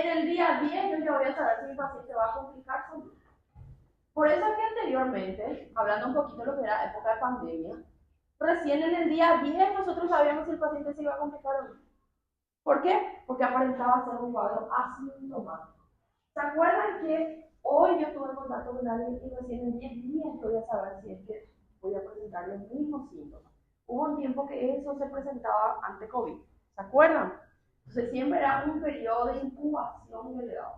en el día 10 yo ya voy a saber si mi paciente va a complicar o no. Por eso es que anteriormente, hablando un poquito de lo que era época de pandemia, recién en el día 10 nosotros sabíamos si el paciente se iba a complicar o no. ¿Por qué? Porque aparentaba ser un cuadro asintomático. ¿Se acuerdan que hoy yo tuve contacto con alguien y recién en 10 días voy a saber si es que voy a presentar los mismos síntomas? Hubo un tiempo que eso se presentaba ante COVID. ¿Se acuerdan? Entonces siempre era un periodo de incubación elevado.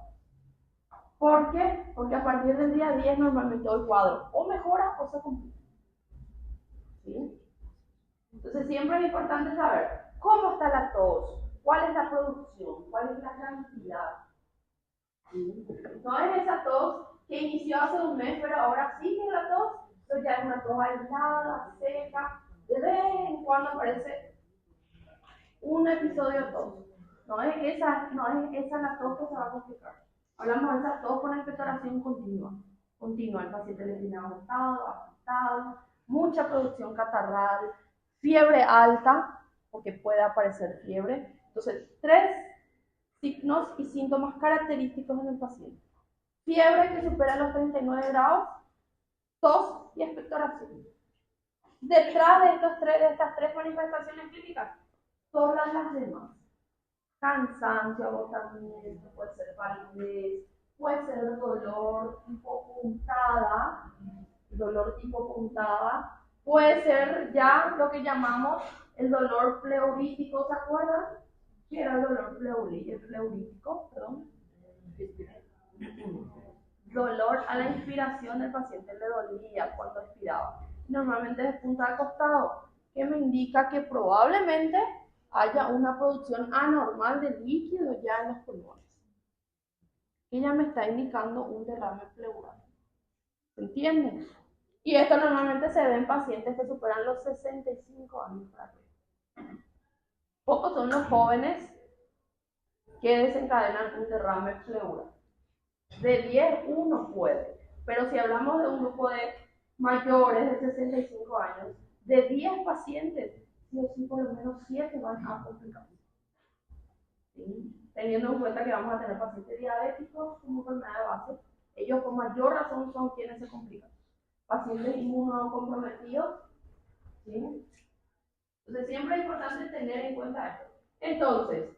¿Por qué? Porque a partir del día 10 normalmente el cuadro o mejora o se complica. ¿Sí? Entonces siempre es importante saber cómo está la tos, cuál es la producción, cuál es la cantidad. ¿Sí? No es esa tos que inició hace un mes, pero ahora sigue la tos, pero ya es una tos aislada, seca, de vez en cuando aparece un episodio de tos. No es esa la tos que se va a complicar. Hablamos de esa tos con expectoración continua. El paciente le tiene agotado, mucha producción catarral, fiebre alta, porque puede aparecer fiebre. Entonces, 3 signos y síntomas característicos en el paciente. Fiebre que supera los 39 grados, tos y expectoración. Detrás de estas tres manifestaciones clínicas, todas las demás. Cansancio, agotamiento, puede ser palidez, puede ser dolor tipo puntada, puede ser ya lo que llamamos el dolor pleurítico, ¿se acuerdan? ¿Qué era el dolor pleurítico? Dolor a la inspiración, del paciente le dolía cuando expiraba. Normalmente es punta de costado, que me indica que probablemente haya una producción anormal de líquido ya en los pulmones. Ella me está indicando un derrame pleural. ¿Se entiende? Y esto normalmente se ve en pacientes que superan los 65 años para arriba. Pocos son los jóvenes que desencadenan un derrame pleural. De 10, uno puede. Pero si hablamos de un grupo de mayores de 65 años, de 10 pacientes, sí o sí por lo menos 7 van a complicar. ¿Sí? Teniendo en cuenta que vamos a tener pacientes diabéticos como enfermedad de base, ellos con mayor razón son quienes se complican. Pacientes inmunocomprometidos, ¿sí? Entonces siempre es importante tener en cuenta esto. Entonces,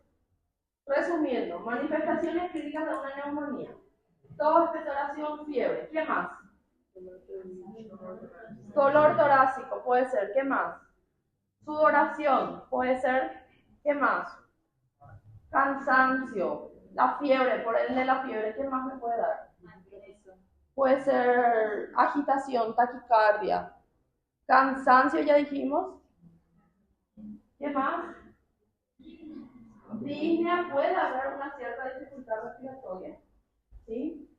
resumiendo, manifestaciones clínicas de una neumonía. Tos, expectoración, fiebre. ¿Qué más? Dolor torácico, puede ser. ¿Qué más? Sudoración, puede ser. ¿Qué más? Cansancio, la fiebre, por ende la fiebre, ¿qué más me puede dar? Puede ser agitación, taquicardia, cansancio, ya dijimos. ¿Qué más? Disnea, puede haber una cierta dificultad respiratoria. ¿Sí?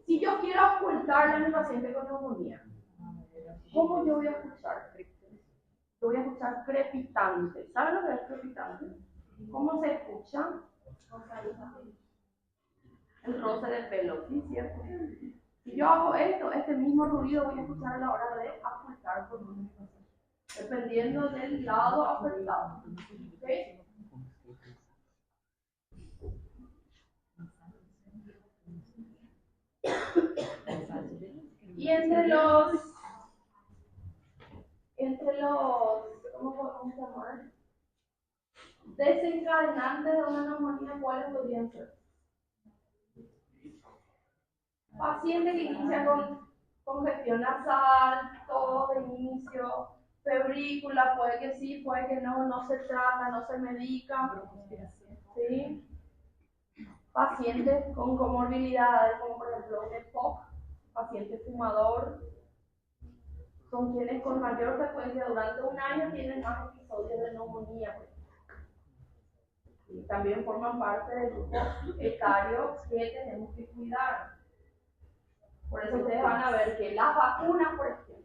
Si yo quiero ocultarle a mi paciente con neumonía, ¿cómo yo voy a escuchar? Yo voy a escuchar crepitante. ¿Saben lo que es crepitante? ¿Cómo se escucha? El roce de pelo, ¿sí? ¿Cierto? Si yo hago esto, este mismo ruido voy a escuchar a la hora de ocultar por un paciente, dependiendo del lado afectado. ¿Okay? Y entre los, ¿cómo podemos llamar? Desencadenantes de una neumonía, ¿cuáles podrían ser? Paciente que inicia con congestión nasal, tos de inicio, febrícula, puede que sí, puede que no se trata, no se medica. ¿Sí? Pacientes con comorbilidades, como por ejemplo un EPOC, paciente fumador, son quienes con mayor frecuencia durante un año tienen más episodios de neumonía. Y también forman parte del grupo etario que tenemos que cuidar. Por eso ustedes van a ver que las vacunas, por ejemplo,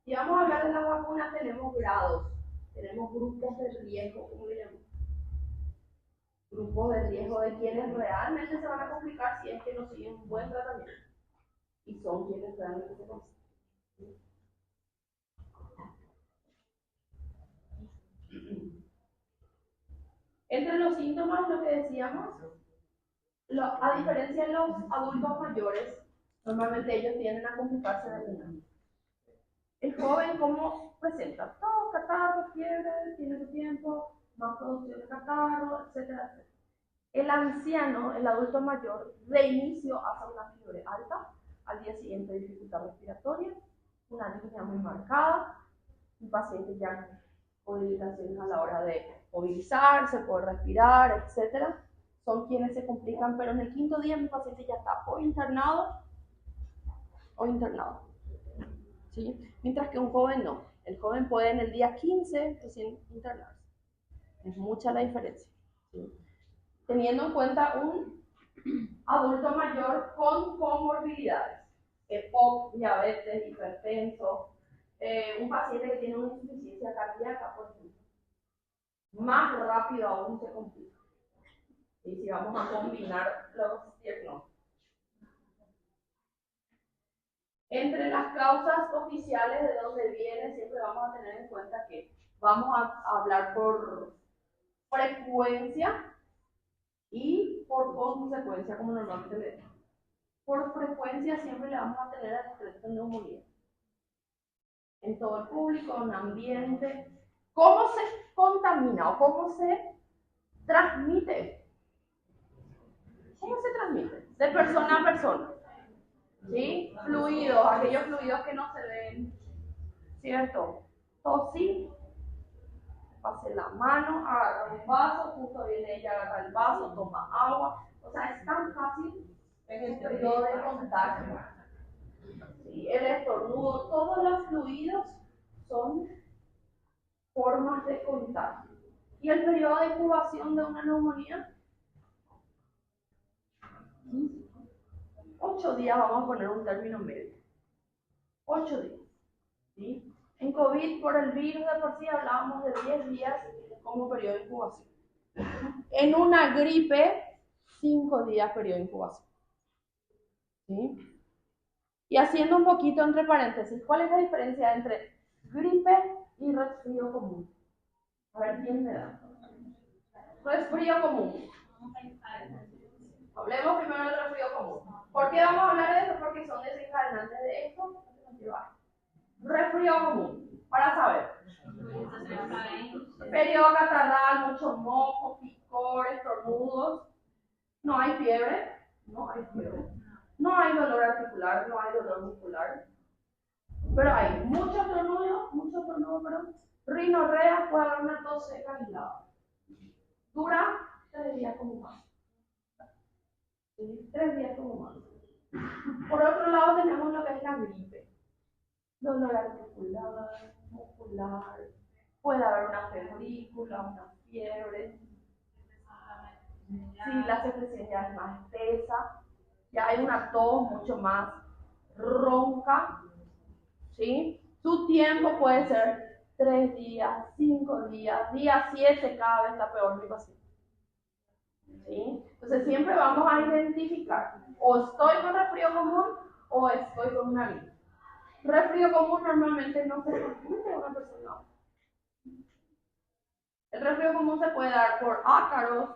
si vamos a hablar de las vacunas, tenemos grados, tenemos grupos de riesgo, ¿cómo le llamamos? Grupos de riesgo de quienes realmente se van a complicar si es que no siguen un buen tratamiento. Y son quienes realmente se complican. Entre los síntomas, lo que decíamos, A diferencia de los adultos mayores, normalmente ellos tienden a complicarse de una. El joven, ¿cómo presenta? Todo, catarro, fiebre, tiene su tiempo, más producción de catarro, etcétera, etcétera. El anciano, el adulto mayor, de inicio hace una fiebre alta, al día siguiente dificultad respiratoria, una línea muy marcada, un paciente ya con limitaciones a la hora de movilizarse, poder respirar, etcétera. Son quienes se complican, pero en el quinto día mi paciente ya está o internado o internado. ¿Sí? Mientras que un joven no. El joven puede en el día 15 recién internarse. Es mucha la diferencia. ¿Sí? Teniendo en cuenta un adulto mayor con comorbilidades, EPOC, diabetes, hipertenso, un paciente que tiene una insuficiencia cardíaca, por ejemplo, más rápido aún se complica. Y si vamos a combinar los diagnósticos. Entre las causas oficiales de dónde viene, siempre vamos a tener en cuenta que vamos a hablar por frecuencia y por consecuencia, como normalmente le decimos. Por frecuencia siempre le vamos a tener a estrés de neumonía. En todo el público, en ambiente. ¿Cómo se contamina o cómo se transmite? ¿Cómo se transmite? De persona a persona. ¿Sí? Fluidos, aquellos fluidos que no se ven, ¿cierto? Tosí, pase la mano, agarra un vaso, justo viene ella, agarra el vaso, toma agua. O sea, es tan fácil en el periodo de contagio. ¿Sí? El estornudo, todos los fluidos son formas de contagio. ¿Y el periodo de incubación de una neumonía? 8 días, vamos a poner un término medio. 8 días. ¿Sí? En COVID, por el virus de por sí, hablábamos de 10 días como periodo de incubación. En una gripe, 5 días periodo de incubación. ¿Sí? Y haciendo un poquito entre paréntesis, ¿cuál es la diferencia entre gripe y resfrío común? A ver, ¿quién me da? Resfrío común. Hablemos primero del resfrío común. ¿Por qué vamos a hablar de eso? Porque son desencadenantes de esto. Resfrío común, para saber. Periodo catarral, mucho moco, picor, estornudos. No hay fiebre, no hay fiebre. No hay dolor articular, no hay dolor muscular. Pero hay mucho estornudo, perdón. Rinorrea, puede haber una tos seca aislada. Dura 3 días como más. 3 días como más. Por otro lado tenemos lo que es la gripe. Dolor articular, muscular, puede haber una febrícula, una fiebre. Si la secreción ya es más espesa, ya hay una tos mucho más ronca, ¿sí? Su tiempo puede ser 3 días, 5 días, día 7 cada vez está peor mi paciente. ¿Sí? Entonces siempre vamos a identificar, o estoy con resfrío común o estoy con una gripe. Resfrío común normalmente no se transmite a una persona. El resfrío común se puede dar por ácaros,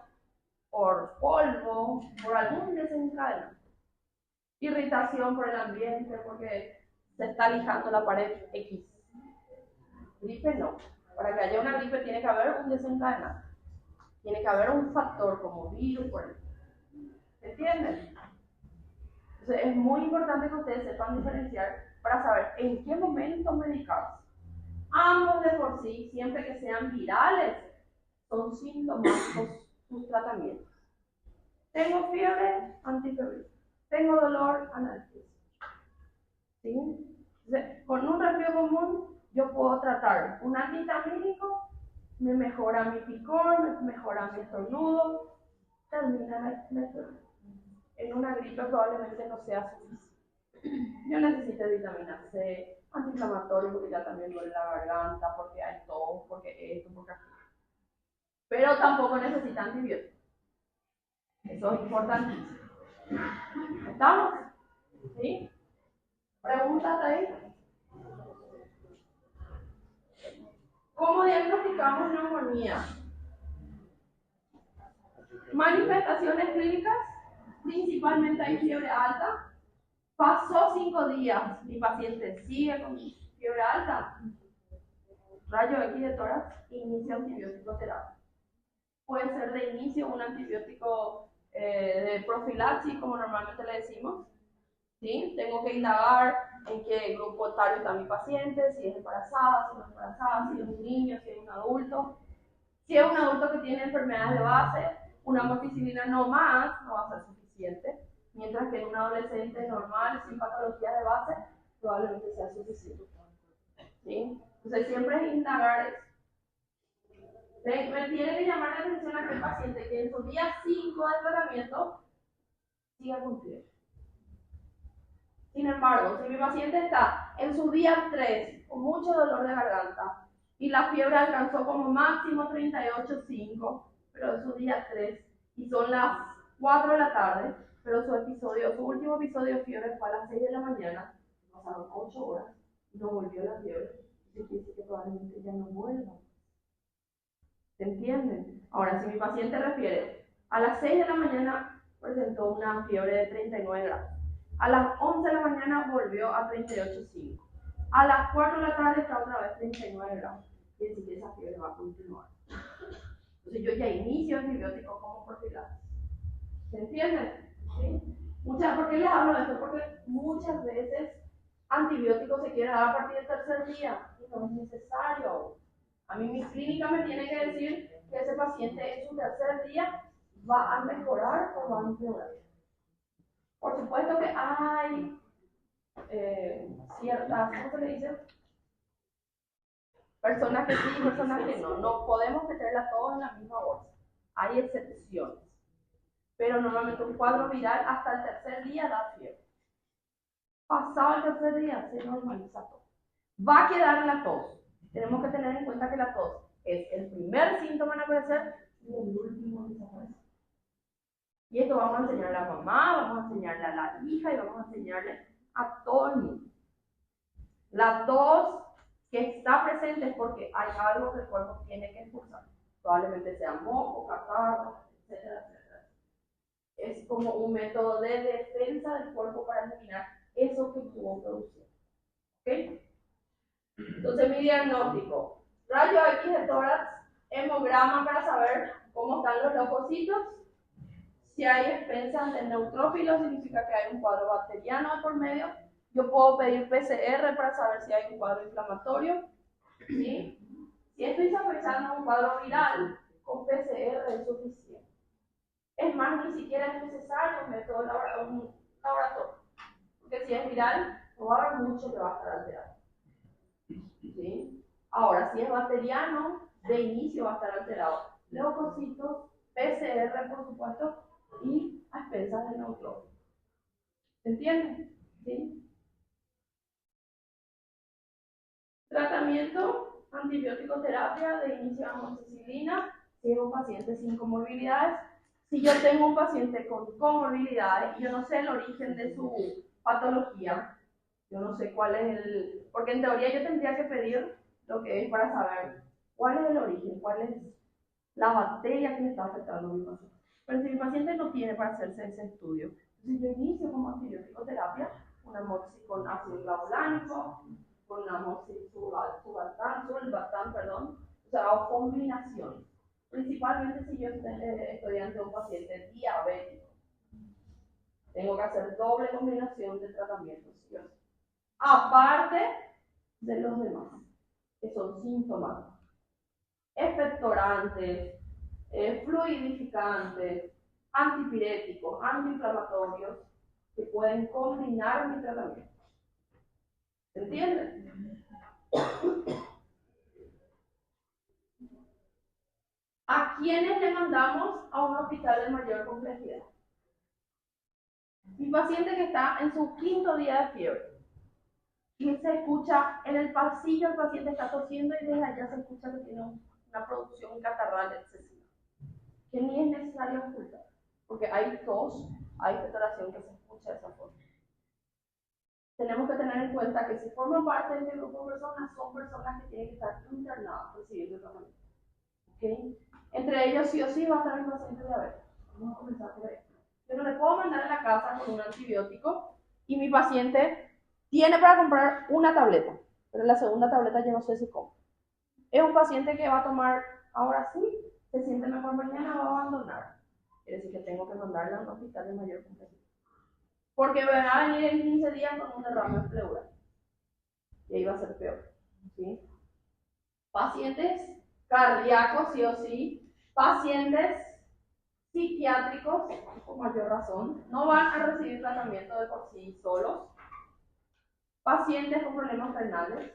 por polvo, por algún desencadenante. Irritación por el ambiente, porque se está lijando la pared X. Gripe no. Para que haya una gripe tiene que haber un desencadenante. Tiene que haber un factor como virus, por ejemplo. ¿Entienden? Entonces es muy importante que ustedes sepan diferenciar para saber en qué momento medicarse. Ambos de por sí, siempre que sean virales, son sintomáticos sus tratamientos. Tengo fiebre, antifebril. Tengo dolor, analgésico. ¿Sí? Entonces, con un resfrío común, yo puedo tratar un antihistamínico, me mejora mi picor, me mejora mi estornudo, termina la infección. En una gripe probablemente no sea suficiente. Yo necesito vitamina C, antiinflamatorio porque ya también duele la garganta, porque hay tos, porque esto, porque aquello. Pero tampoco necesita antibióticos. Eso es importantísimo. ¿Estamos? ¿Sí? ¿Preguntas ahí? ¿Cómo diagnosticamos neumonía? Manifestaciones clínicas. principalmente hay fiebre alta. Pasó 5 días, mi paciente sigue con fiebre alta. Rayo X de tórax, inicio antibiótico terapia. Puede ser de inicio un antibiótico de profilaxis, como normalmente le decimos. ¿Sí? Tengo que indagar en qué grupo etario está mi paciente, si es embarazada, si no es embarazada, si es un niño, si es un adulto. Si es un adulto que tiene enfermedades de base, una amoxicilina no más no va a ser suficiente, mientras que en un adolescente normal, sin patologías de base, probablemente sea suficiente. ¿Sí? Entonces siempre es indagar eso. Me tiene que llamar la atención a aquel paciente que en su día 5 de tratamiento siga con fiebre. Sin embargo, si mi paciente está en su día 3 con mucho dolor de garganta y la fiebre alcanzó como máximo 38,5, pero en su día 3 y son las 4 de la tarde, pero su último episodio de fiebre fue a las 6 de la mañana, pasaron 8 horas y no volvió la fiebre, eso quiere decir que probablemente ya no vuelva. ¿Se entienden? Ahora, si mi paciente refiere a las 6 de la mañana presentó una fiebre de 39 grados. A las 11 de la mañana volvió a 38,5. A las 4 de la tarde está otra vez 39 grados. Quiere decir que esa fiebre va a continuar. Entonces yo ya inicio antibiótico como profilaxis. ¿Se entiende? ¿Sí? ¿Por qué les hablo de esto? Porque muchas veces antibiótico se quiere dar a partir del tercer día y no es necesario. A mí mi clínica me tiene que decir que ese paciente en su tercer día va a mejorar o va a empeorar. Por supuesto que hay ciertas, ¿cómo se le dice? Personas que sí, personas que no. No podemos meterlas todas en la misma bolsa. Hay excepciones. Pero normalmente un cuadro viral hasta el tercer día da fiebre. Pasado el tercer día se normaliza todo. Va a quedar la tos. Tenemos que tener en cuenta que la tos es el primer síntoma en aparecer y el último en desaparecer. Y esto vamos a enseñarle a la mamá, vamos a enseñarle a la hija y vamos a enseñarle a todo el mundo. La tos que está presente es porque hay algo que el cuerpo tiene que expulsar. Probablemente sea moco, catarro, etcétera, etcétera. Es como un método de defensa del cuerpo para eliminar eso que estuvo produciendo. ¿Ok? Entonces mi diagnóstico, rayo X de tórax, hemograma para saber cómo están los leucocitos. Si hay expensas de neutrófilos, significa que hay un cuadro bacteriano por medio. Yo puedo pedir PCR para saber si hay un cuadro inflamatorio. ¿Sí? Si estoy pensando en un cuadro viral, con PCR es suficiente. Es más, ni siquiera es necesario un método laboratorio. Porque si es viral, no va a haber mucho que va a estar alterado. ¿Sí? Ahora, si es bacteriano, de inicio va a estar alterado. Leucocitos, PCR, por supuesto, y a expensas de neutrófilos. ¿Se entiende? ¿Sí? Tratamiento, antibiótico terapia de inicio de amoxicilina, si es un paciente sin comorbilidades. Si yo tengo un paciente con comorbilidades y yo no sé el origen de su patología, yo no sé cuál es porque en teoría yo tendría que pedir lo que es para saber cuál es el origen, cuál es la bacteria que me está afectando a mi paciente. Pero si mi paciente no tiene para hacerse ese estudio, entonces yo inicio como antibiótico terapia, una amoxi con ácido clavulánico, con una sulbactam, o sea, o combinaciones. Principalmente si yo estoy ante un paciente diabético. Tengo que hacer doble combinación de tratamientos, ¿sí? Aparte de los demás, que son sintomáticos. Expectorantes, fluidificantes, antipiréticos, antiinflamatorios, que pueden combinar mi tratamiento. ¿Se entiende? ¿A quiénes le mandamos a un hospital de mayor complejidad? Mi paciente que está en su 5.º día de fiebre y se escucha en el pasillo, el paciente está tosiendo y desde allá se escucha que tiene una producción catarral excesiva, que ni es necesario ocultar, porque hay tos, hay expectoración que se escucha de esa forma. Tenemos que tener en cuenta que si forman parte de este grupo de personas, son personas que tienen que estar internadas recibiendo tratamiento. ¿Okay? Entre ellos sí o sí va a estar el paciente diabético. Vamos a comenzar por ahí. Yo no le puedo mandar a casa con un antibiótico y mi paciente tiene para comprar una tableta, pero la segunda tableta yo no sé si compra. Es un paciente que va a tomar ahora sí, se siente mejor mañana, va a abandonar. Quiere decir que tengo que mandarla a un hospital de mayor complejidad. Porque me va a venir en 15 días con un derrame pleural. Y ahí va a ser peor. ¿Sí? Pacientes cardíacos, sí o sí. Pacientes psiquiátricos, con mayor razón, no van a recibir tratamiento de por sí solos. Pacientes con problemas renales,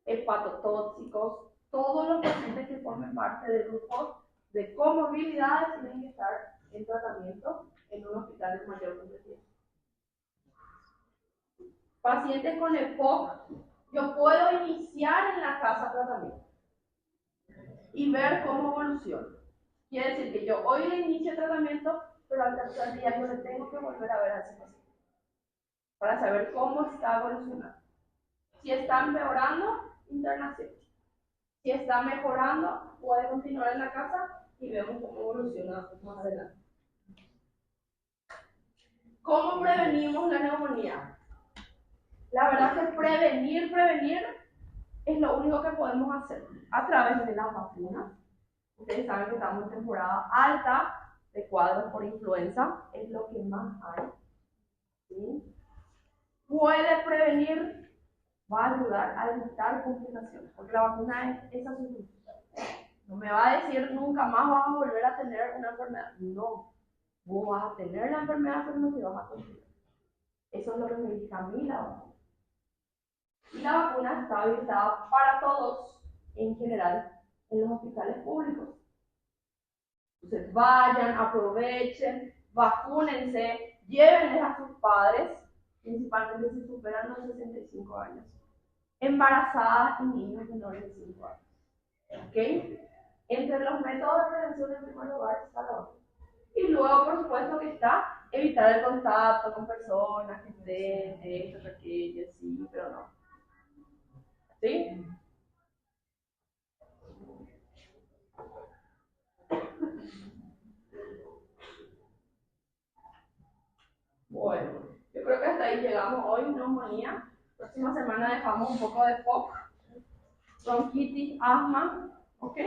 hepatotóxicos, todos los pacientes que formen parte de grupos de comorbilidades tienen que estar en tratamiento en un hospital de mayor complejidad. Pacientes con EPOC, yo puedo iniciar en la casa tratamiento y ver cómo evoluciona. Quiere decir que yo hoy le inicio el tratamiento, pero al tercer día yo le tengo que volver a ver a ese paciente para saber cómo está evolucionando. Si está empeorando, internación. Si está mejorando, puede continuar en la casa y vemos cómo evoluciona más adelante. ¿Cómo prevenimos la neumonía? La verdad es que prevenir es lo único que podemos hacer a través de las vacunas. Ustedes saben que estamos en temporada alta de cuadros por influenza, es lo que más hay. ¿Sí? Puede prevenir, va a ayudar a evitar complicaciones, porque la vacuna es esa solución. No me va a decir nunca más vas a volver a tener una enfermedad. No, vos vas a tener la enfermedad, pero no te vas a complicar. Eso es lo que me dice a mí la vacuna. Y la vacuna está habilitada para todos, en general, en los hospitales públicos. Entonces vayan, aprovechen, vacúnense, llévenles a sus padres, principalmente si superan los 65 años, embarazadas y niños menores de 5 años. ¿Ok? Entre los métodos de prevención en primer lugar está la vacuna. Y luego, por supuesto, que está evitar el contacto con personas que estén, esto, aquello, sí, pero no. ¿Sí? Bueno, yo creo que hasta ahí llegamos hoy, neumonía. Próxima semana dejamos un poco de POC, bronquitis, asma, ¿ok?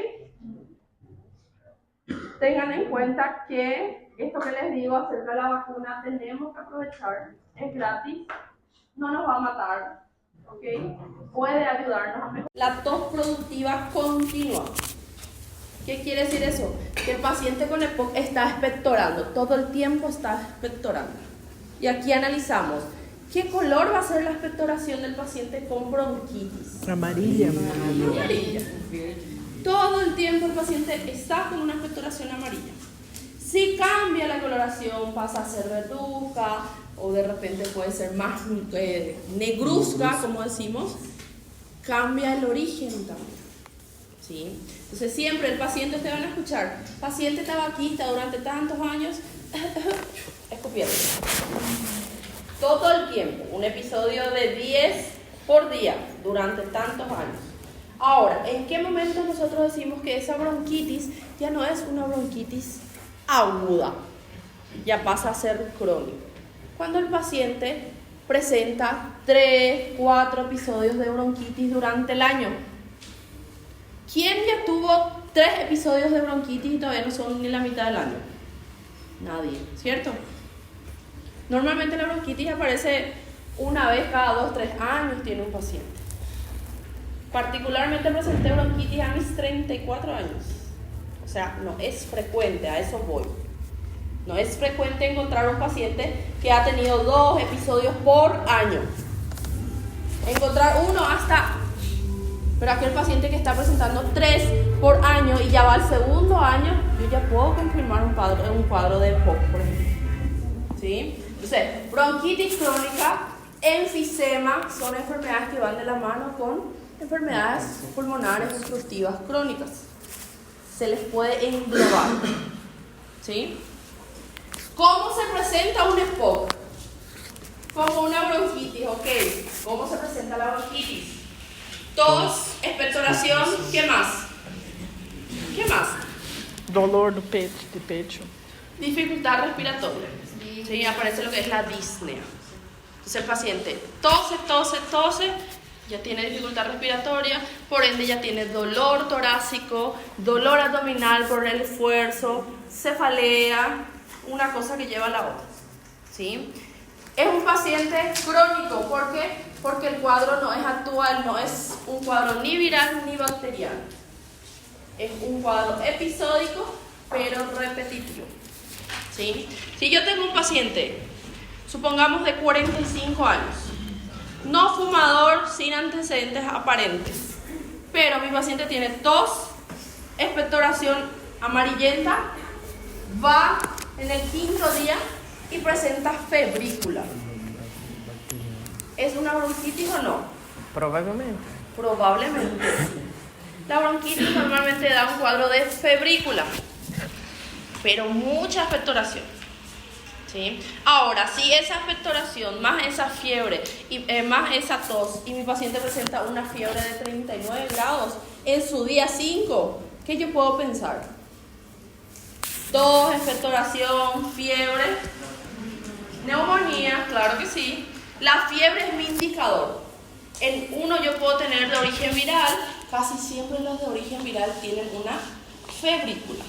Tengan en cuenta que esto que les digo acerca de la vacuna tenemos que aprovechar, es gratis, no nos va a matar, ¿ok? Puede ayudarnos a mejorar. La tos productiva continua. ¿Qué quiere decir eso? Que el paciente con EPOC está expectorando, todo el tiempo está expectorando. Y aquí analizamos, ¿qué color va a ser la expectoración del paciente con bronquitis? Amarilla. Amarilla. Todo el tiempo el paciente está con una expectoración amarilla. Si cambia la coloración, pasa a ser verduzca o de repente puede ser más negruzca, como decimos, cambia el origen también. ¿Sí? Entonces siempre el paciente, ustedes van a escuchar, paciente tabaquista durante tantos años, escupiendo. Todo el tiempo, un episodio de 10 por día durante tantos años. Ahora, ¿en qué momento nosotros decimos que esa bronquitis ya no es una bronquitis aguda? Ya pasa a ser crónica. Cuando el paciente presenta 3, 4 episodios de bronquitis durante el año. ¿Quién ya tuvo 3 episodios de bronquitis y todavía no son ni la mitad del año? Nadie, ¿cierto? Normalmente la bronquitis aparece una vez cada 2, 3 años tiene un paciente. Particularmente presenté bronquitis a mis 34 años. O sea, no es frecuente, a eso voy. No es frecuente encontrar un paciente que ha tenido 2 episodios por año. Encontrar uno hasta... Pero aquel paciente que está presentando 3 por año y ya va al segundo año, yo ya puedo confirmar un cuadro de POC, por ejemplo. ¿Sí? Entonces, bronquitis crónica, enfisema, son enfermedades que van de la mano con enfermedades pulmonares obstructivas crónicas. Se les puede englobar. ¿Sí? ¿Cómo se presenta un EPOC? Como una bronquitis, ok. ¿Cómo se presenta la bronquitis? Tos, expectoración, ¿qué más? ¿Qué más? Dolor do pecho, de pecho. Dificultad respiratoria. ¿Sí? Aparece lo que es la disnea. Entonces el paciente tose, ya tiene dificultad respiratoria, por ende ya tiene dolor torácico, dolor abdominal por el esfuerzo, cefalea, una cosa que lleva a la otra. ¿Sí? Es un paciente crónico, ¿por qué? Porque el cuadro no es actual, no es un cuadro ni viral ni bacteriano. Es un cuadro episódico, pero repetitivo. ¿Sí? Si yo tengo un paciente, supongamos de 45 años, no fumador, sin antecedentes aparentes, pero mi paciente tiene tos, expectoración amarillenta, va en el 5º día y presenta febrícula. ¿Es una bronquitis o no? Probablemente. Probablemente. La bronquitis normalmente da un cuadro de febrícula, pero mucha expectoración. ¿Sí? Ahora, si esa expectoración más esa fiebre y más esa tos y mi paciente presenta una fiebre de 39 grados en su día 5, ¿qué yo puedo pensar? Tos, expectoración, fiebre, neumonía, claro que sí. La fiebre es mi indicador. En uno yo puedo tener de origen viral, casi siempre los de origen viral tienen una febrícula.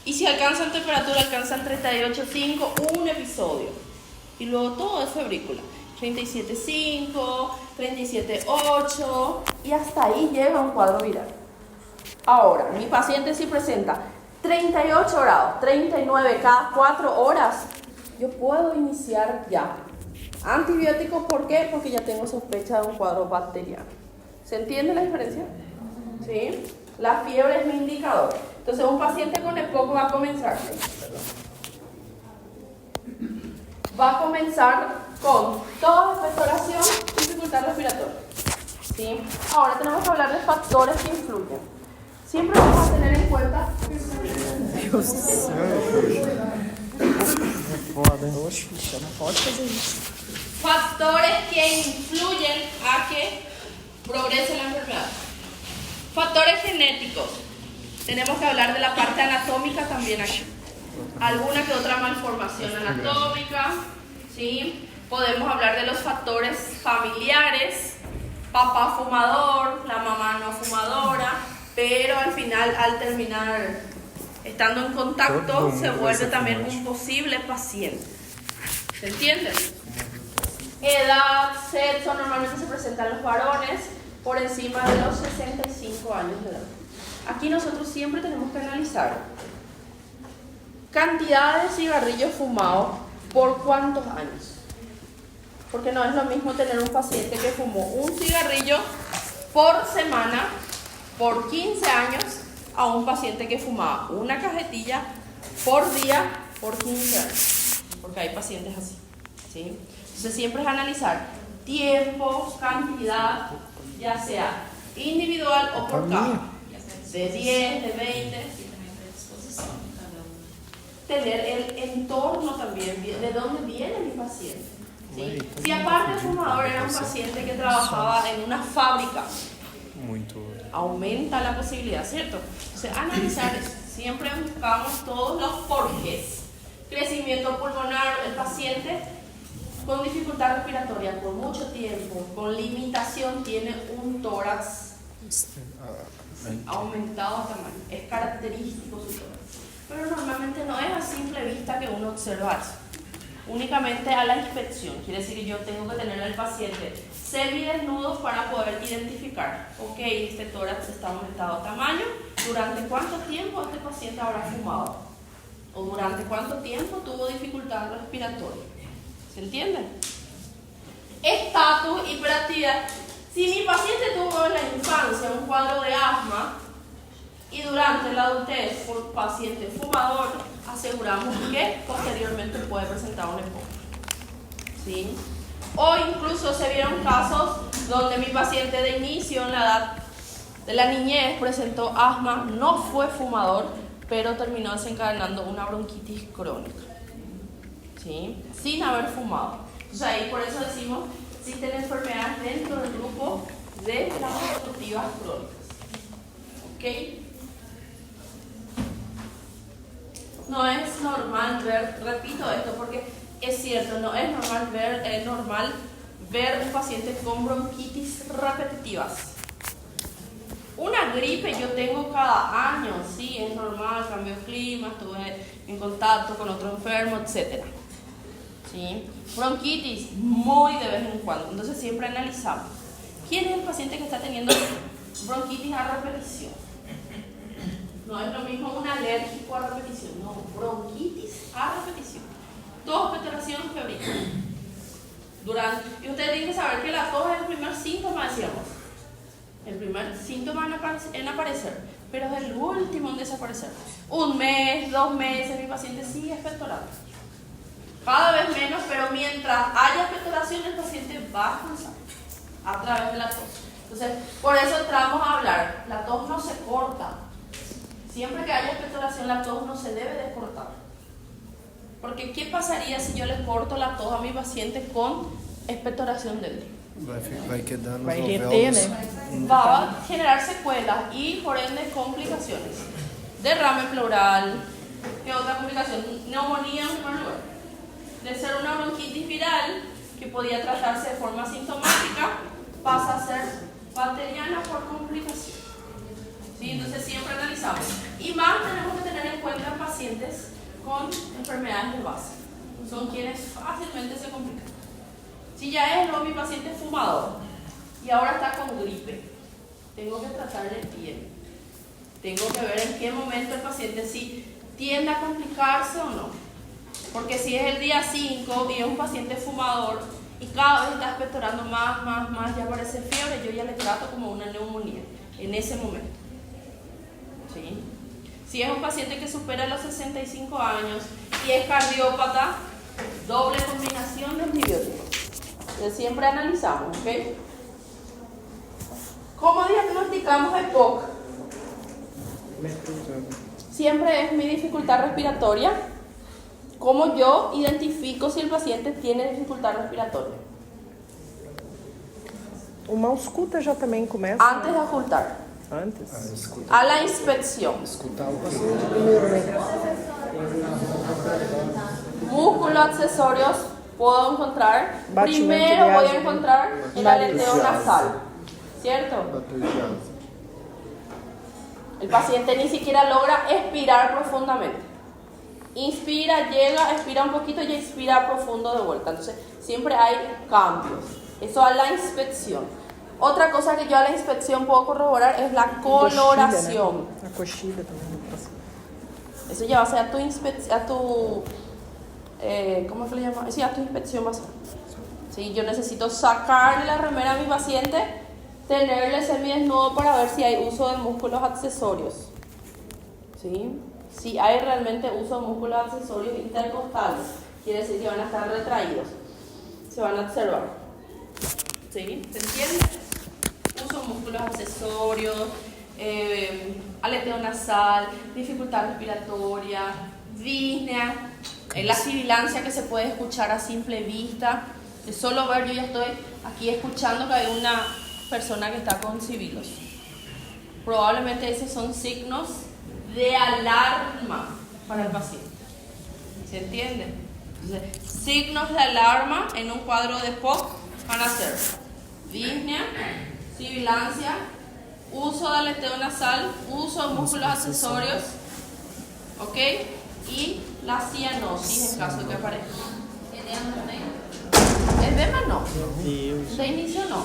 Y si alcanzan temperatura, alcanzan 38,5, un episodio. Y luego todo es febrícula. 37,5, 37,8 y hasta ahí llega un cuadro viral. Ahora, mi paciente si presenta 38 grados, 39 cada 4 horas, yo puedo iniciar ya. Antibiótico, ¿por qué? Porque ya tengo sospecha de un cuadro bacteriano. ¿Se entiende la diferencia? ¿Sí? La fiebre es mi indicador. Entonces un paciente con EPOC va a comenzar con toda expectoración y dificultad respiratoria. ¿Sí? Ahora tenemos que hablar de factores que influyen. Siempre vamos a tener en cuenta factores que influyen a que progrese la enfermedad. Factores genéticos. Tenemos que hablar de la parte anatómica también aquí. Alguna que otra malformación anatómica, ¿sí? Podemos hablar de los factores familiares, papá fumador, la mamá no fumadora, pero al final, al terminar estando en contacto, se vuelve también un posible paciente. ¿Se entiende? Edad, sexo, normalmente se presentan los varones por encima de los 65 años de edad. Aquí nosotros siempre tenemos que analizar cantidad de cigarrillos fumados por cuántos años. Porque no es lo mismo tener un paciente que fumó un cigarrillo por semana por 15 años a un paciente que fumaba una cajetilla por día por 15 años. Porque hay pacientes así, ¿sí? Entonces siempre es analizar tiempos, cantidad, ya sea individual o por cama. De 10, de 20. Tener el entorno también, de dónde viene mi paciente. ¿Sí? Si aparte el fumador era un paciente que trabajaba en una fábrica, aumenta la posibilidad, ¿cierto? Entonces, analizar eso. Siempre buscamos todos los porqués. Crecimiento pulmonar, el paciente con dificultad respiratoria por mucho tiempo, con limitación, tiene un tórax aumentado de tamaño. Es característico su tórax. Pero normalmente no es a simple vista que uno observa eso. Únicamente a la inspección. Quiere decir que yo tengo que tener al paciente semidesnudo para poder identificar, ok, este tórax está aumentado de tamaño, ¿durante cuánto tiempo este paciente habrá fumado? ¿O durante cuánto tiempo tuvo dificultad respiratoria? ¿Se entiende? Estatus, hiperactividad. Si mi paciente tuvo en la infancia un cuadro de asma y durante la adultez por paciente fumador, aseguramos que posteriormente puede presentar un EPOC. ¿Sí? O incluso se vieron casos donde mi paciente de inicio en la edad de la niñez presentó asma, no fue fumador, pero terminó desencadenando una bronquitis crónica, ¿sí? Sin haber fumado. Entonces ahí por eso decimos existen enfermedades dentro del grupo de las obstructivas crónicas. ¿Ok? no es normal ver, repito esto porque es cierto, no es normal ver un paciente con bronquitis repetitivas. Una gripe yo tengo cada año, sí, es normal, cambio de clima, estuve en contacto con otro enfermo, etc. ¿Sí? Bronquitis, muy de vez en cuando. Entonces siempre analizamos. ¿Quién es el paciente que está teniendo bronquitis a repetición? No es lo mismo un alérgico a repetición, no, bronquitis a repetición. Tos, expectoración, febril. Y ustedes tienen que saber que la tos es el primer síntoma, decíamos. El primer síntoma en aparecer, pero es el último en desaparecer. 1 mes, 2 meses, mi paciente sigue expectorando. Cada vez menos, pero mientras haya expectoración, el paciente va a cansar a través de la tos. Entonces, por eso entramos a hablar. La tos no se corta. Siempre que haya expectoración, la tos no se debe de cortar. Porque, ¿qué pasaría si yo le corto la tos a mi paciente con expectoración dentro? Vai quedar nos Vai alvéolos. reter, né? Va a generar secuelas y por ende complicaciones. Derrame pleural, ¿qué otra complicación? Neumonía en primer lugar. De ser una bronquitis viral que podía tratarse de forma sintomática, pasa a ser bacteriana por complicación. ¿Sí? Entonces siempre analizamos. Y más tenemos que tener en cuenta pacientes con enfermedades de base. Son quienes fácilmente se complican. Si ya es mi paciente fumador y ahora está con gripe, tengo que tratarle bien. Tengo que ver en qué momento el paciente si tiende a complicarse o no. Porque si es el día 5 y es un paciente fumador y cada vez está expectorando más, ya aparece fiebre, yo ya le trato como una neumonía en ese momento. ¿Sí? Si es un paciente que supera los 65 años y es cardiópata, doble combinación de antibióticos. Entonces siempre analizamos, ¿ok? ¿Cómo diagnosticamos EPOC? Siempre es mi dificultad respiratoria. ¿Cómo yo identifico si el paciente tiene dificultad respiratoria? Uma ausculta já também começa. Antes de ocultar. Antes. A la inspección. Escutar o paciente. Músculos accesorios puedo encontrar. Batimento Primero de voy a asma. encontrar el aleteo nasal. ¿Cierto? El paciente ni siquiera logra expirar profundamente. Inspira, llega, expira un poquito y expira profundo de vuelta. Entonces, siempre hay cambios. Eso a la inspección. Otra cosa que yo a la inspección puedo corroborar es la coloración. A coxilha também. Eso ya va a ser a tu inspección, ¿cómo es que le llama? Sí, a tu inspección va a ser. Sí, yo necesito sacarle la remera a mi paciente, tenerle semidesnudo para ver si hay uso de músculos accesorios. ¿Sí? Si hay realmente uso de músculos accesorios intercostales, quiere decir que van a estar retraídos. Se van a observar. ¿Sí? ¿Se entiende? Uso de músculos accesorios, aleteo nasal, dificultad respiratoria, disnea, la sibilancia que se puede escuchar a simple vista. De solo ver, yo ya estoy aquí escuchando que hay una persona que está con sibilos. Probablemente esos son signos de alarma para el paciente. ¿Se entiende? Entonces, signos de alarma en un cuadro de POC van a ser disnea, sibilancia, uso de aleteo nasal, uso de músculos accesorios, ¿ok? Y la cianosis en caso de que aparezca. ¿Edema no? De inicio no.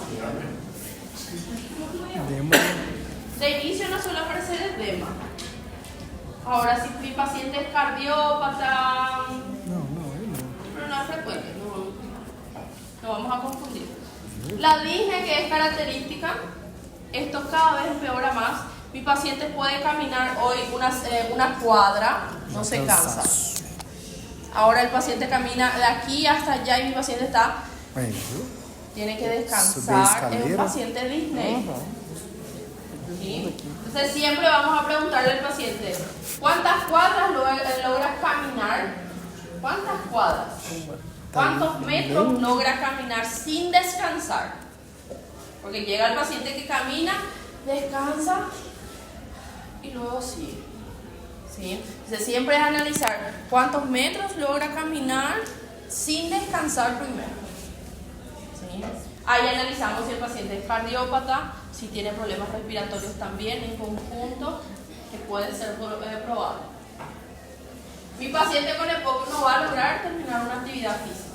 De inicio no suele aparecer edema. Ahora, si mi paciente es cardiópata, pero no es frecuente, no vamos a confundir. La disnea, que es característica, esto cada vez empeora más. Mi paciente puede caminar hoy una cuadra, no se cansa. Ahora el paciente camina de aquí hasta allá y mi paciente tiene que descansar. Es un paciente disney. ¿Sí? Entonces siempre vamos a preguntarle al paciente, ¿cuántas cuadras logras caminar? ¿Cuántas cuadras? ¿Cuántos metros logra caminar sin descansar? Porque llega el paciente que camina, descansa y luego sigue. ¿sí? Entonces siempre es analizar cuántos metros logra caminar sin descansar primero, ¿sí? Ahí analizamos si el paciente es cardiópata, si tiene problemas respiratorios también en conjunto, que puede ser probable. Mi paciente con EPOC no va a lograr terminar una actividad física.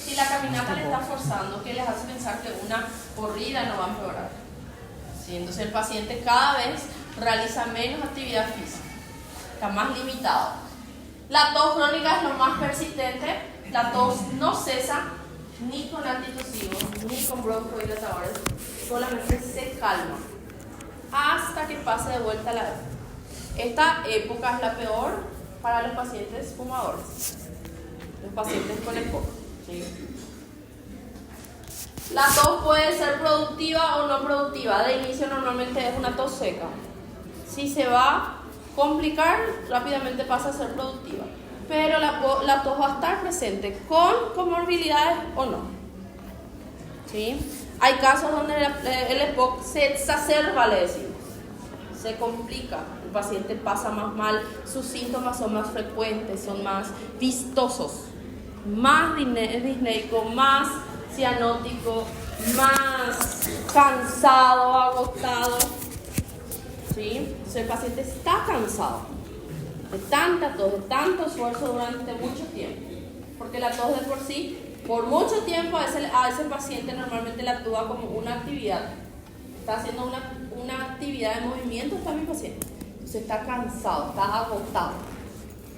Si la caminata le está forzando, ¿qué les hace pensar que una corrida no va a empeorar? ¿Sí? Entonces el paciente cada vez realiza menos actividad física, está más limitado. La tos crónica es lo más persistente. La tos no cesa ni con antitusivos ni con broncodilatadores, solamente se calma hasta que pase de vuelta la época. Esta época es la peor para los pacientes fumadores, los pacientes con EPOC, ¿sí? La tos puede ser productiva o no productiva. De inicio normalmente es una tos seca. Si se va a complicar, rápidamente pasa a ser productiva. Pero la tos va a estar presente con comorbilidades o no, ¿sí? Hay casos donde el EPOC se exacerba, le decimos, se complica, el paciente pasa más mal, sus síntomas son más frecuentes, son más vistosos, más disneico, más cianótico, más cansado, agotado, ¿sí? Entonces el paciente está cansado de tanta tos, de tanto esfuerzo durante mucho tiempo, porque la tos de por sí, por mucho tiempo a ese paciente normalmente le actúa como una actividad, está haciendo una actividad de movimiento, está mi paciente, entonces está cansado, está agotado,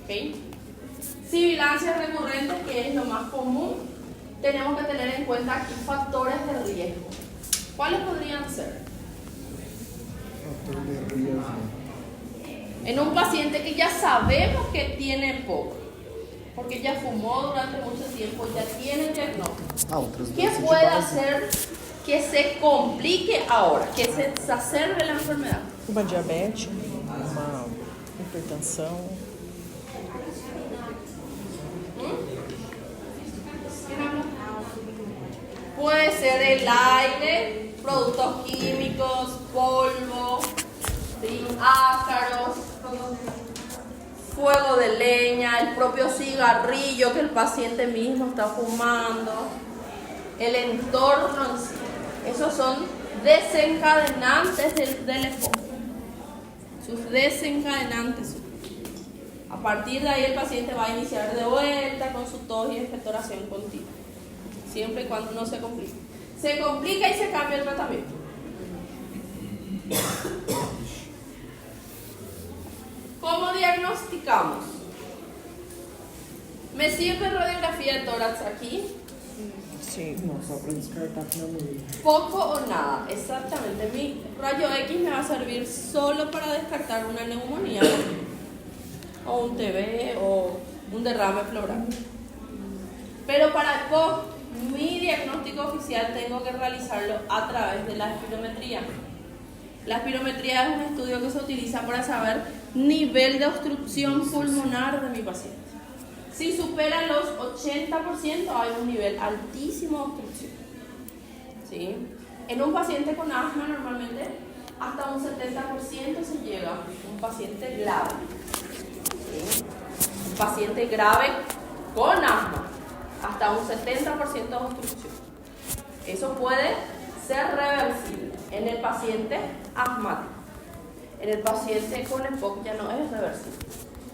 ¿okay? Sibilancias recurrentes, que es lo más común, tenemos que tener en cuenta aquí factores de riesgo. ¿Cuáles podrían ser? Factor de riesgo. En un paciente que ya sabemos que tiene EPOC, porque ya fumó durante mucho tiempo, ya tiene el diagnóstico, ¿qué puede hacer que se complique ahora, que se exacerbe la enfermedad? Uma diabetes, uma hipertensão. Puede ser el aire, productos químicos, polvo, ¿sí? Ácaros, fuego de leña, el propio cigarrillo que el paciente mismo está fumando, el entorno en sí. Esos son desencadenantes del EPOC. Sus desencadenantes. A partir de ahí el paciente va a iniciar de vuelta con su tos y expectoración continua, siempre y cuando no se complique. Se complica y se cambia el tratamiento. ¿Cómo diagnosticamos? ¿Me sirve radiografía de tórax aquí? Sí. No, só para descartar finalmente. Poco o nada, exactamente. Mi rayo X me va a servir solo para descartar una neumonía o un TB o un derrame pleural. Pero para EPOC, mi diagnóstico oficial tengo que realizarlo a través de la espirometría. La espirometría es un estudio que se utiliza para saber nivel de obstrucción pulmonar de mi paciente. Si supera los 80% hay un nivel altísimo de obstrucción, ¿sí? En un paciente con asma normalmente hasta un 70% se llega a un paciente grave, ¿sí? Un paciente grave con asma, hasta un 70% de obstrucción. Eso puede ser reversible en el paciente asmático. En el paciente con EPOC ya no es reversible.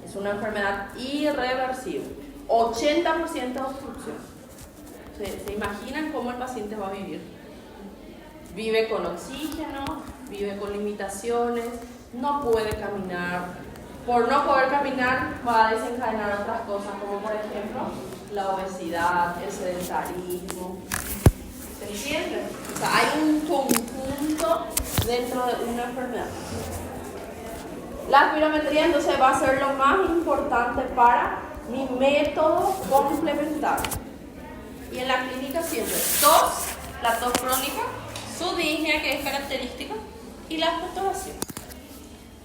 Es una enfermedad irreversible. 80% de obstrucción. ¿Se imaginan cómo el paciente va a vivir? Vive con oxígeno, vive con limitaciones, no puede caminar. Por no poder caminar va a desencadenar otras cosas, como por ejemplo la obesidad, el sedentarismo. ¿Se entiende? O sea, hay un conjunto dentro de una enfermedad. La espirometría entonces va a ser lo más importante para mi método complementario. Y en la clínica siempre tos, la tos crónica, su disnea que es característica y la expectoración.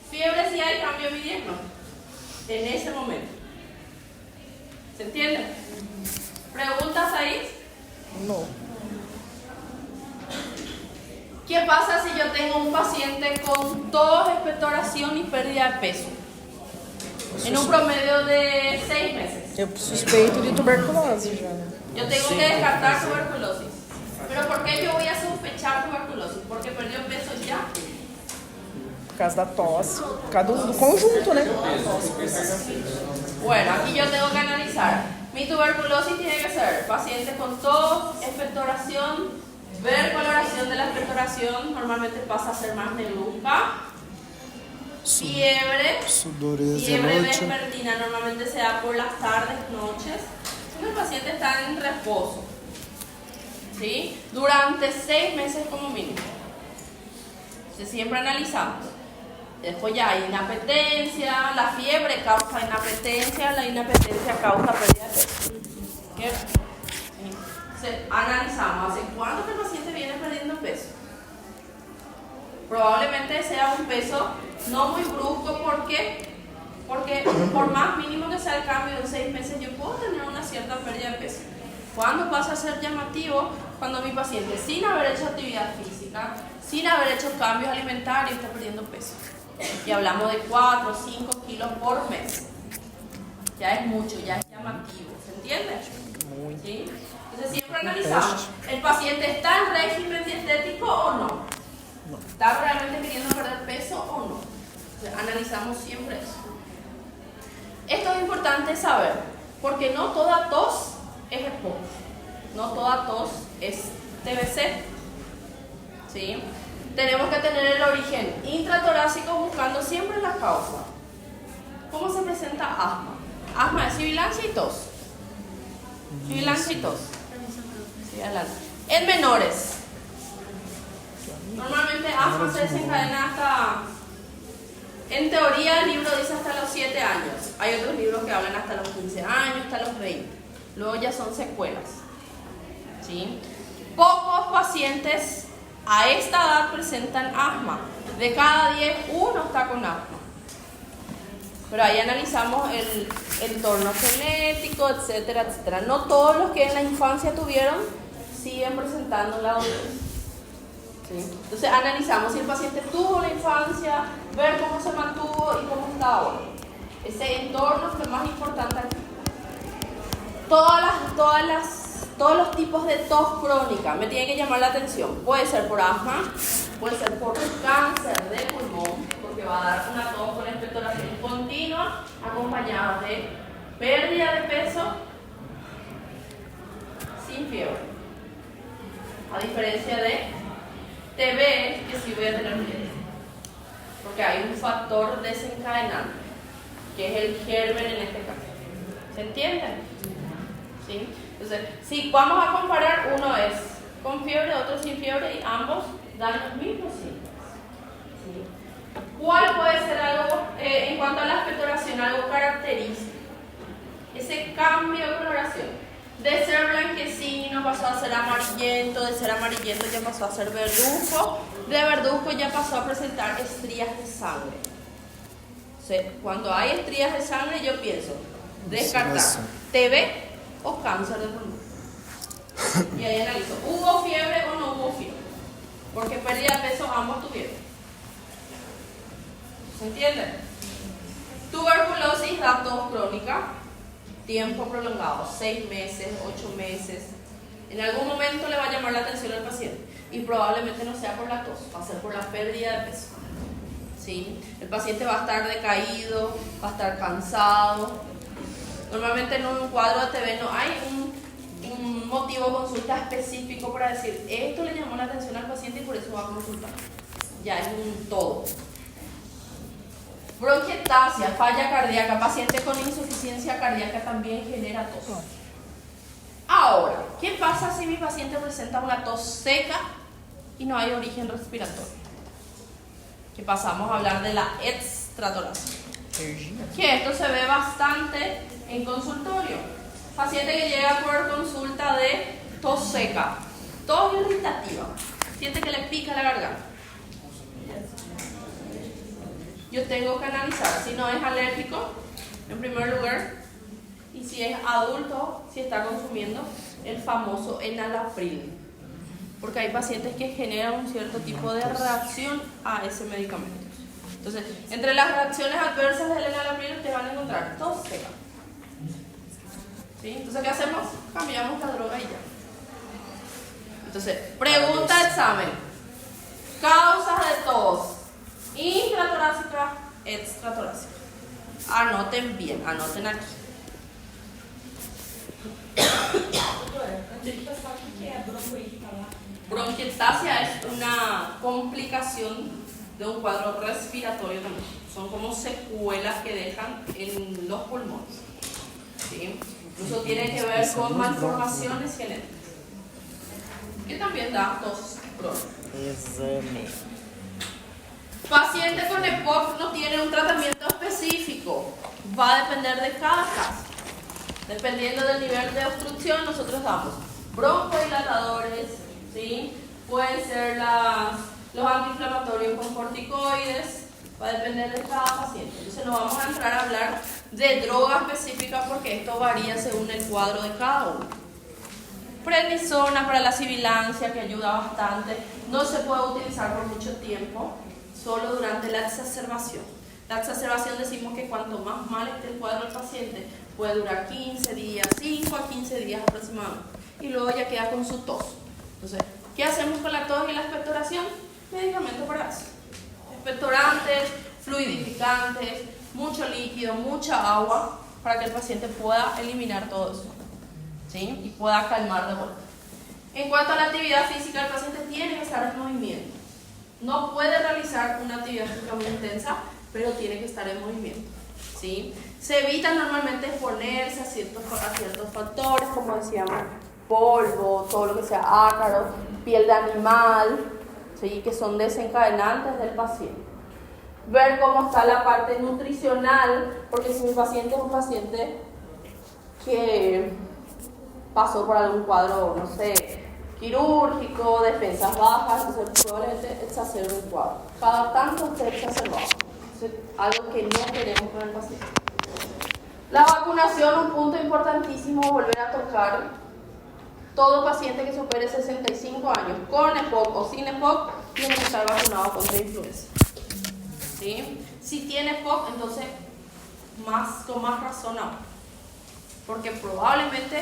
Fiebre si hay, cambio mi diagnóstico en ese momento. ¿Se entiende? ¿Preguntas ahí? No. ¿Qué pasa si yo tengo un paciente con tos, expectoración y pérdida de peso? En un promedio de 6 meses. Eu suspeito de tuberculose já, né? Yo tengo que descartar tuberculosis. ¿Pero por qué yo voy a sospechar tuberculosis? Porque perdió peso ya. Por causa da tosse, por causa do conjunto, né? Bueno, aquí yo tengo que analizar. Mi tuberculosis tiene que ser paciente con tos, expectoración, ver coloración de la expectoración, normalmente pasa a ser más negruzca. Fiebre, Sudorese fiebre à noite. vespertina normalmente se da por las tardes, noches, cuando el paciente está en reposo, ¿sí? Durante 6 meses como mínimo. Entonces, siempre analizamos. Después ya hay inapetencia, la fiebre causa inapetencia, la inapetencia causa pérdida de peso. ¿Cierto? Entonces, analizamos, ¿hace cuánto que el paciente viene perdiendo peso? Probablemente sea un peso no muy brusco, ¿por qué? Porque por más mínimo que sea el cambio en 6 meses, yo puedo tener una cierta pérdida de peso. ¿Cuándo pasa a ser llamativo? Cuando mi paciente, sin haber hecho actividad física, sin haber hecho cambios alimentarios, está perdiendo peso. Y hablamos de 4 o 5 kilos por mes. Ya es mucho, ya es llamativo, ¿se entiende? ¿Sí? Entonces siempre analizamos, ¿el paciente está en régimen dietético o no? ¿Está realmente queriendo perder peso o no? Entonces, analizamos siempre eso. Esto es importante saber, porque no toda tos es EPOC, no toda tos es TBC. ¿Sí? Tenemos que tener el origen intratorácico buscando siempre la causa. ¿Cómo se presenta asma? Asma es sibilancia y tos. Sibilancia y tos. Sí, adelante. En menores. Normalmente asma se desencadena hasta, en teoría el libro dice hasta los 7 años. Hay otros libros que hablan hasta los 15 años, hasta los 20. Luego ya son secuelas. ¿Sí? Pocos pacientes a esta edad presentan asma. De cada 10, uno está con asma. Pero ahí analizamos el entorno genético, etcétera, etcétera. No todos los que en la infancia tuvieron siguen presentando la adultez. ¿Sí? Entonces analizamos si el paciente tuvo la infancia, ver cómo se mantuvo y cómo está ahora. Ese entorno es lo más importante aquí. Todos los tipos de tos crónica me tienen que llamar la atención. Puede ser por asma, puede ser por cáncer de pulmón, porque va a dar una tos con expectoración continua, acompañada de pérdida de peso sin fiebre. A diferencia de TB, que sí voy a tener fiebre, porque hay un factor desencadenante, que es el germen en este caso. ¿Se entiende? ¿Sí? Entonces, si vamos a comparar, uno es con fiebre, otro sin fiebre, y ambos dan los mismos síntomas. ¿Sí? ¿Cuál puede ser algo, en cuanto a la expectoración, algo característico? Ese cambio de coloración. De ser blanquecino pasó a ser amarillento, de ser amarillento ya pasó a ser verduzco, de verduzco ya pasó a presentar estrías de sangre. O sea, cuando hay estrías de sangre, yo pienso descartar TB o cáncer de pulmón. Y ahí analizo, ¿hubo fiebre o no hubo fiebre? Porque pérdida de peso ambos tuvieron. ¿Se entiende? Tuberculosis da tos crónica, tiempo prolongado, 6 meses, 8 meses. En algún momento le va a llamar la atención al paciente y probablemente no sea por la tos, va a ser por la pérdida de peso. ¿Sí? El paciente va a estar decaído, va a estar cansado. Normalmente en un cuadro de TB no hay un motivo de consulta específico para decir esto le llamó la atención al paciente y por eso va a consultar. Ya es un todo. Bronquiectasia, falla cardíaca, paciente con insuficiencia cardíaca también genera tos. Ahora, ¿qué pasa si mi paciente presenta una tos seca y no hay origen respiratorio? Que pasamos a hablar de la extratorácica. Que esto se ve bastante en consultorio. Paciente que llega por consulta de tos seca, tos irritativa, siente que le pica la garganta. Yo tengo que analizar si no es alérgico, en primer lugar, y si es adulto, si está consumiendo el famoso enalapril. Porque hay pacientes que generan un cierto tipo de reacción a ese medicamento. Entonces, entre las reacciones adversas del enalapril te van a encontrar tos seca. ¿Sí? Entonces, ¿qué hacemos? Cambiamos la droga y ya. Entonces, pregunta examen. Causas de tos intratorácica, extratorácica. Anoten bien, anoten aquí. Bronquiectasia es una complicación de un cuadro respiratorio también. Son como secuelas que dejan en los pulmones. ¿Sí? Incluso tiene que ver con malformaciones genéticas. Que también da tos crónica. Paciente con EPOC no tiene un tratamiento específico. Va a depender de cada caso. Dependiendo del nivel de obstrucción, nosotros damos broncodilatadores, ¿sí? Pueden ser los antiinflamatorios con corticoides, va a depender de cada paciente. Entonces no vamos a entrar a hablar de droga específica porque esto varía según el cuadro de cada uno. Prednisona para la sibilancia, que ayuda bastante, no se puede utilizar por mucho tiempo, solo durante la exacerbación. La exacerbación decimos que cuanto más mal esté el cuadro del paciente, puede durar 15 días, 5 a 15 días aproximadamente, y luego ya queda con su tos. Entonces, ¿qué hacemos con la tos y la expectoración? Medicamentos para eso. Expectorantes, fluidificantes, mucho líquido, mucha agua, para que el paciente pueda eliminar todo eso, ¿sí? Y pueda calmar de vuelta. En cuanto a la actividad física, el paciente tiene que estar en movimiento. No puede realizar una actividad física muy intensa, pero tiene que estar en movimiento, ¿sí? Se evita normalmente exponerse a ciertos factores, como decíamos, polvo, todo lo que sea ácaro, piel de animal, ¿sí? Que son desencadenantes del paciente. Ver cómo está la parte nutricional, porque si mi paciente es un paciente que pasó por algún cuadro, no sé, quirúrgico, defensas bajas, entonces probablemente exacerbe un cuadro. Cada tanto esté exacerbado. Es algo que no queremos con el paciente. La vacunación, un punto importantísimo, volver a tocar. Todo paciente que supere 65 años con EPOC o sin EPOC tiene que estar vacunado contra influenza. ¿Sí? Si tiene EPOC, entonces con más razón aún, porque probablemente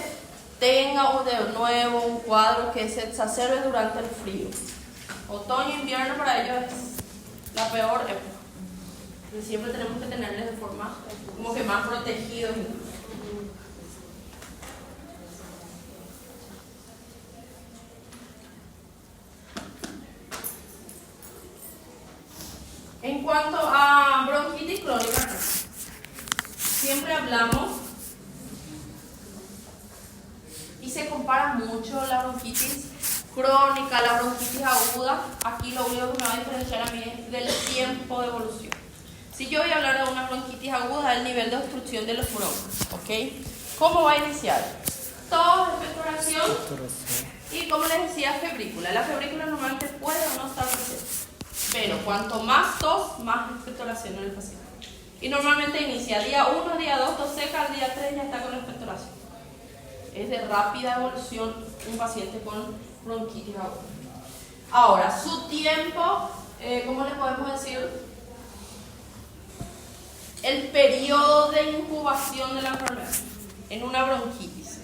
tenga de nuevo un cuadro que se exacerbe durante el frío. Otoño e invierno para ellos es la peor época. Siempre tenemos que tenerles de forma como que más protegidos. En cuanto a bronquitis crónica, siempre hablamos y se compara mucho la bronquitis crónica, la bronquitis aguda. Aquí lo único que me va a diferenciar a mí es del tiempo de evolución. Si yo voy a hablar de una bronquitis aguda, el nivel de obstrucción de los bronquios, ¿ok? ¿Cómo va a iniciar? Tos, expectoración y, como les decía, febrícula. La febrícula normalmente puede o no estar presente, pero cuanto más tos, más expectoración en el paciente. Y normalmente inicia día 1, día 2, tos seca, al día 3 ya está con expectoración. Es de rápida evolución un paciente con bronquitis aguda. Ahora, su tiempo, ¿cómo le podemos decir? El periodo de incubación de la enfermedad en una bronquitis.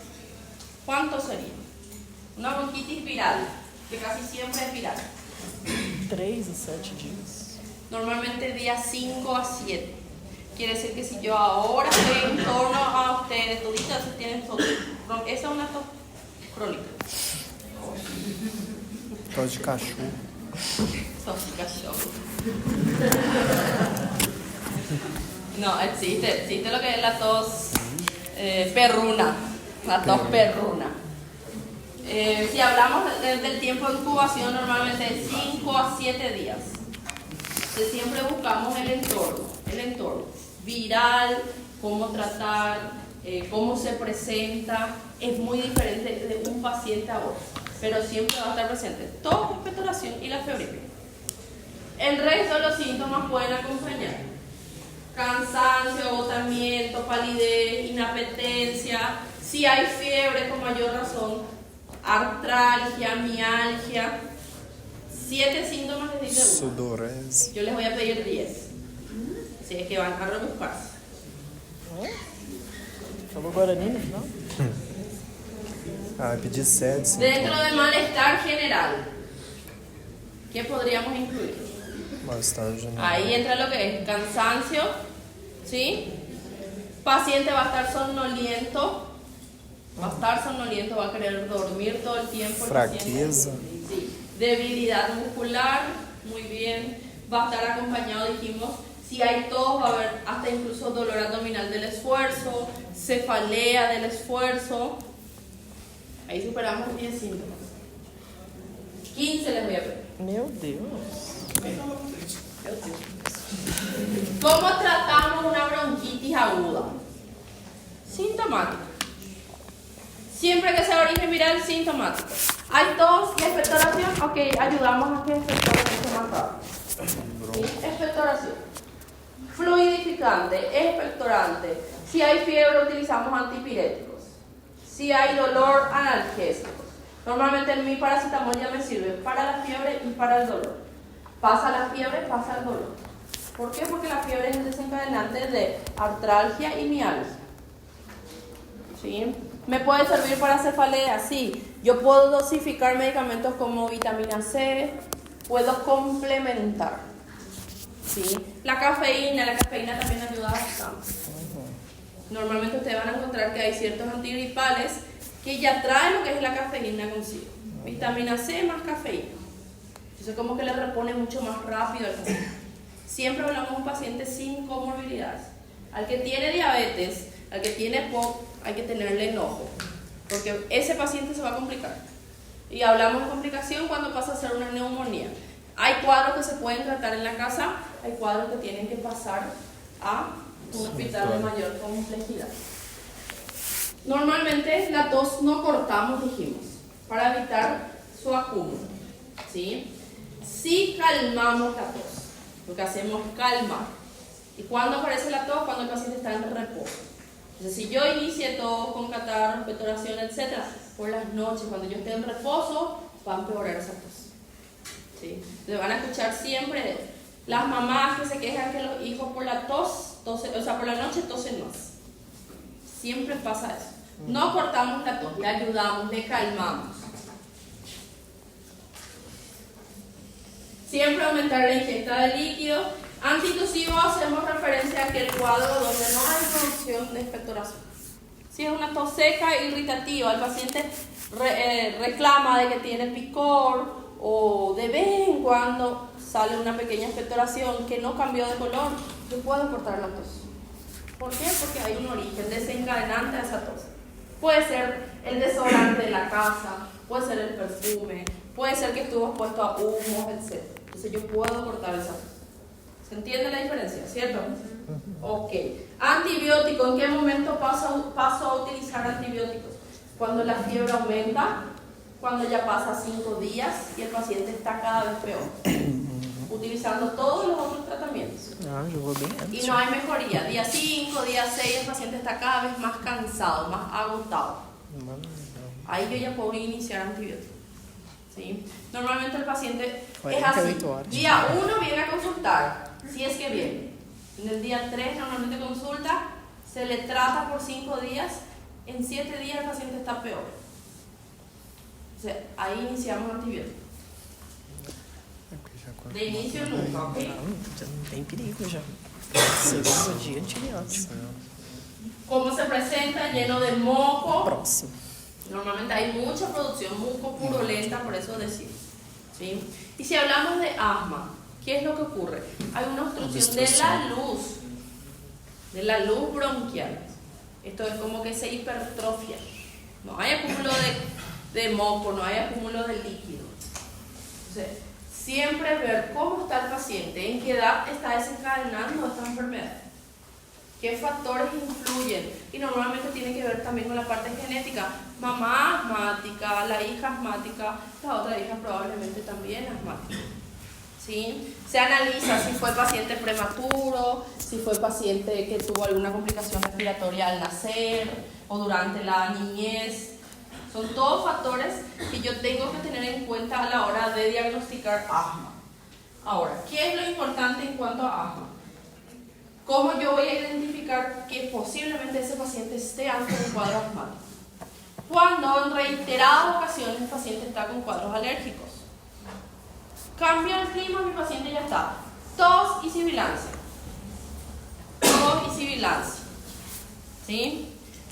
¿Cuánto sería? Una bronquitis viral, que casi siempre es viral. 3 a 7 días. Normalmente día 5 a 7. Quiere decir que si yo ahora estoy en torno a ustedes, toditas tienen tos. Esa es una tos crónica. Tos de cachorro. Tos de cachorro. No, existe lo que es la tos perruna. La tos perruna. Si hablamos del tiempo de incubación, normalmente de 5 a 7 días. Entonces, siempre buscamos el entorno viral, cómo tratar, cómo se presenta. Es muy diferente de un paciente a otro, pero siempre va a estar presente tos, expectoración y la febrícula. El resto de los síntomas pueden acompañar cansancio, agotamiento, palidez, inapetencia. Si hay fiebre, con mayor razón, artralgia, mialgia. 7 síntomas les dice uno. Sudorese. Yo les voy a pedir 10. Así es que van a rebuscarse. Falou Guarani no final? Ah, pedir sede. Dentro de malestar general, ¿qué podríamos incluir? Malestar general. Ahí entra lo que es cansancio, ¿sí? Paciente va a estar somnoliento, va a querer dormir todo el tiempo. Fraqueza. Sí. Debilidad muscular, muy bien. Va a estar acompañado, dijimos, si hay tos, va a haber hasta incluso dolor abdominal del esfuerzo, cefalea del esfuerzo. Ahí superamos 10 síntomas. 15 les voy a pedir. Meu Deus. ¿Cómo tratamos una bronquitis aguda? Sintomático. Siempre que sea origen viral, sintomático. Hay tos y expectoración. Ok, ayudamos a que expectore mucho más rápido. ¿Sí? Expectoración. Fluidificante, expectorante. Si hay fiebre, utilizamos antipiréticos. Si hay dolor, analgésicos. Normalmente mi paracetamol ya me sirve para la fiebre y para el dolor. Pasa la fiebre, pasa el dolor. ¿Por qué? Porque la fiebre es el desencadenante de artralgia y mialgia. ¿Sí? ¿Me puede servir para cefalea? Sí. Yo puedo dosificar medicamentos como vitamina C, puedo complementar. ¿Sí? La cafeína también ayuda bastante. Normalmente ustedes van a encontrar que hay ciertos antigripales que ya traen lo que es la cafeína consigo. Vitamina C más cafeína. Entonces como que le repone mucho más rápido al paciente. Siempre hablamos de un paciente sin comorbilidades. Al que tiene diabetes, al que tiene POC, hay que tenerle enojo, porque ese paciente se va a complicar. Y hablamos de complicación cuando pasa a ser una neumonía. Hay cuadros que se pueden tratar en la casa, hay cuadros que tienen que pasar a un hospital de mayor complejidad. Normalmente la tos no cortamos, dijimos, para evitar su acúmulo. ¿Sí? Si calmamos la tos, lo que hacemos es calmar. ¿Y cuándo aparece la tos? Cuando el paciente está en reposo. Entonces, si yo inicie tos con catarro, expectoración, etc., por las noches, cuando yo esté en reposo, va a empeorar esa tos. ¿Sí? Entonces, van a escuchar siempre las mamás que se quejan que los hijos por la tos, por la noche tosen más. Siempre pasa eso. No cortamos la tos, le ayudamos, le calmamos. Siempre aumentar la ingesta de líquido. Antitusivo, hacemos referencia a aquel cuadro donde no hay producción de expectoración. Si es una tos seca e irritativa, el paciente reclama de que tiene picor o de vez en cuando sale una pequeña expectoración que no cambió de color, yo puedo cortar la tos. ¿Por qué? Porque hay un origen desencadenante de esa tos. Puede ser el desodorante de la casa, puede ser el perfume, puede ser que estuvo expuesto a humos, etc. Entonces yo puedo cortar esa tos. ¿Se entiende la diferencia, cierto? Ok. Antibiótico, ¿en qué momento paso a utilizar antibióticos? Cuando la fiebre aumenta, cuando ya pasa 5 días y el paciente está cada vez peor. Utilizando todos los otros tratamientos. Y no hay mejoría. Día 5, día 6, el paciente está cada vez más cansado, más agotado. Ahí yo ya puedo iniciar antibióticos. ¿Sí? Normalmente el paciente es así. Día 1 viene a consultar, si es que viene. En el día 3 normalmente consulta, se le trata por 5 días, en 7 días el paciente está peor. O sea, ahí iniciamos antibióticos. De inicio nunca, ¿ok? Já não tem perigo já. Segundo dia antibiótico. ¿Cómo se presenta? Lleno de moco. Próximo. Normalmente hay mucha producción, muco purulenta, por eso decimos. ¿Sí? Y si hablamos de asma, ¿qué es lo que ocurre? Hay una obstrucción de la luz bronquial. Esto es como que se hipertrofia. No hay acúmulo de moco, no hay acúmulo de líquido. Entonces, siempre ver cómo está el paciente, en qué edad está desencadenando esta enfermedad. ¿Qué factores influyen? Y normalmente tiene que ver también con la parte genética. Mamá asmática, la hija asmática, la otra hija probablemente también asmática. ¿Sí? Se analiza si fue paciente prematuro, si fue paciente que tuvo alguna complicación respiratoria al nacer o durante la niñez. Son todos factores que yo tengo que tener en cuenta a la hora de diagnosticar asma. Ahora, ¿qué es lo importante en cuanto a asma? ¿Cómo yo voy a identificar que posiblemente ese paciente esté ante un cuadro asmático? Cuando en reiteradas ocasiones el paciente está con cuadros alérgicos. Cambia el clima, mi paciente ya está. Tos y sibilancia. Tos y sibilancia. ¿Sí?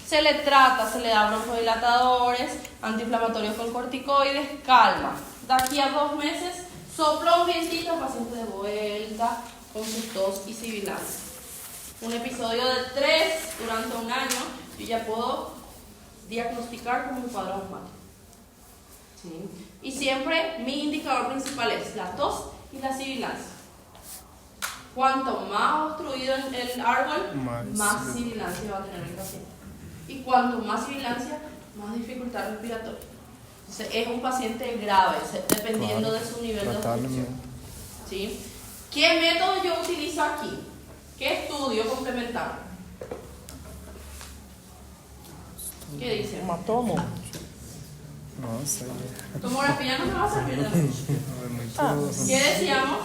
Se le trata, se le da broncodilatadores, antiinflamatorios con corticoides, calma. De aquí a 2 meses, sopla un vientito, el paciente de vuelta con su tos y sibilancia. Un episodio de 3 durante un año, yo ya puedo diagnosticar como un cuadro asmático. ¿Sí? Y siempre mi indicador principal es la tos y la sibilancia. Cuanto más obstruido el árbol, más sibilancia va a tener el paciente. Y cuanto más sibilancia, más dificultad respiratoria. Entonces es un paciente grave, dependiendo de su nivel de obstrucción. ¿Sí? ¿Qué método yo utilizo aquí? ¿Qué estudio complementario? ¿Qué dice? Hematomo. Nossa, Tomografía no me va a servir de mucho. ¿Qué decíamos?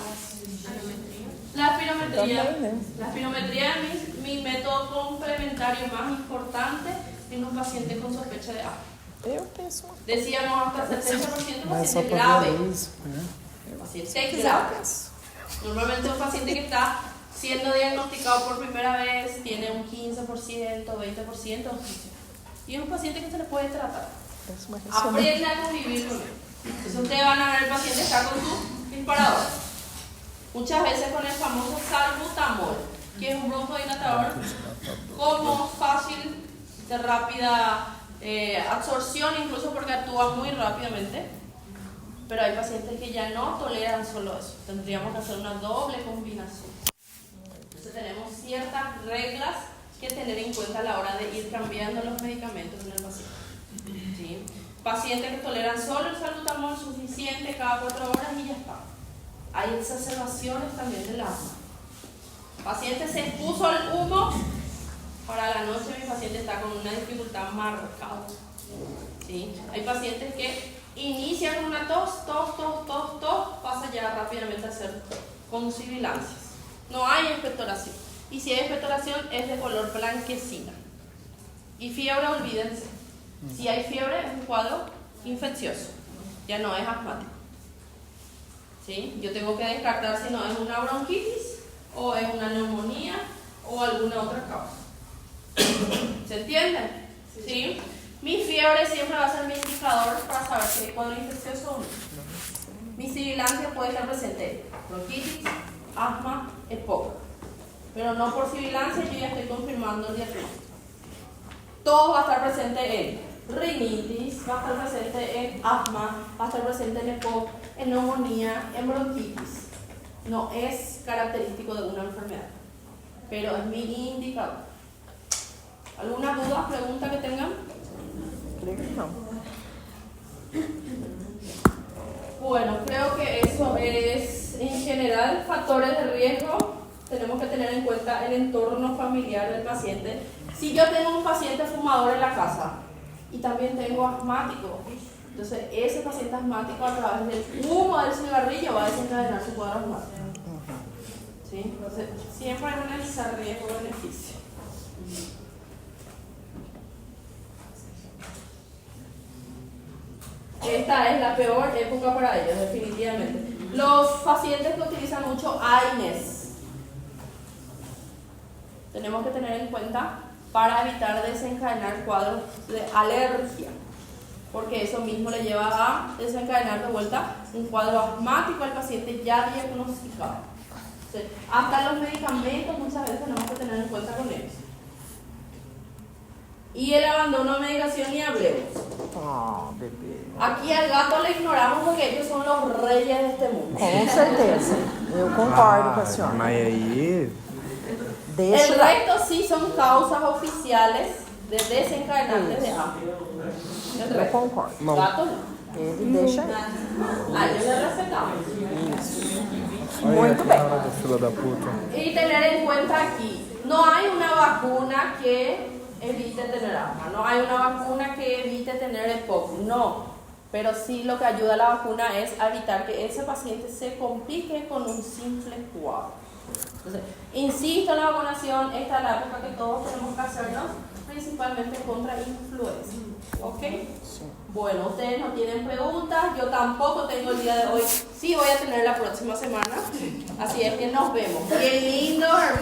La espirometría. La espirometría es mi método complementario más importante en un paciente con sospecha de asma. Eu penso. Decíamos hasta 70% mas só paciente pra grave. ver isso, né? Paciente grave. Normalmente un paciente que está siendo diagnosticado por primera vez tiene un 15%, 20%. Y es un paciente que se le puede tratar. Aprende a convivir con él. Entonces ustedes van a ver el paciente está con su disparador. Muchas veces con el famoso salbutamol, que es un broncodilatador como fácil, de rápida absorción, incluso porque actúa muy rápidamente. Pero hay pacientes que ya no toleran solo eso. Tendríamos que hacer una doble combinación. Entonces tenemos ciertas reglas que tener en cuenta a la hora de ir cambiando los medicamentos en el paciente. ¿Sí? Pacientes que toleran solo el salbutamol suficiente cada 4 horas y ya está. Hay exacerbaciones también del asma. Paciente se expuso al humo, para la noche mi paciente está con una dificultad marcada. ¿Sí? Hay pacientes que inician una tos, pasa ya rápidamente a ser con sibilancias. No hay expectoración. Y si hay expectoración es de color blanquecina. Y fiebre, olvídense. Si hay fiebre es un cuadro infeccioso, ya no es asmático. ¿Sí? Yo tengo que descartar si no es una bronquitis o es una neumonía o alguna otra causa. ¿Se entiende? ¿Sí? Mi fiebre siempre va a ser mi indicador para saber si hay cuadro infeccioso o no. Mi sibilancia puede estar presente en bronquitis, asma, EPOC. Pero no por sibilancia yo ya estoy confirmando el diagnóstico. Todo va a estar presente en rinitis, va a estar presente en asma, va a estar presente en EPOC, en neumonía, en bronquitis. No es característico de una enfermedad, pero es mi indicador. ¿Alguna duda, pregunta que tengan? Creo que não. Bueno, creo que eso es en general factores de riesgo. Tenemos que tener en cuenta el entorno familiar del paciente. Si yo tengo un paciente fumador en la casa y también tengo asmático, entonces ese paciente asmático a través del humo del cigarrillo va a desencadenar su cuadro asmático. ¿Sí? Entonces siempre hay que analizar riesgo-beneficio. Esta es la peor época para ellos, definitivamente. Los pacientes que utilizan mucho AINES, tenemos que tener en cuenta para evitar desencadenar cuadros de alergia, porque eso mismo le lleva a desencadenar de vuelta un cuadro asmático al paciente ya diagnosticado. Entonces, hasta los medicamentos muchas veces tenemos que tener en cuenta con ellos. Y el abandono de medicación, ni hablemos. Ah, bebê. Aquí al gato le ignoramos porque ellos son los reyes de este mundo. Com certeza. Eu concordo com a senhora. Mas aí, Deixa El resto sí son causas oficiales de desencadenantes de asma. El Eu resto. concordo. Gato no. Ele deixa aí. A ellos le respetamos. olha Muito a bem. cara do filho da puta. Y tener en cuenta aquí, no hay una vacuna que evite tener asma, no hay una vacuna que evite tener EPOC, no. Pero sí lo que ayuda a la vacuna es a evitar que ese paciente se complique con un simple cuadro. Entonces, insisto en la vacunación, esta es la época que todos tenemos que hacernos, principalmente contra influenza. ¿Ok? Bueno, ustedes no tienen preguntas, yo tampoco tengo el día de hoy, sí voy a tener la próxima semana, así es que nos vemos. Qué lindo, hermano.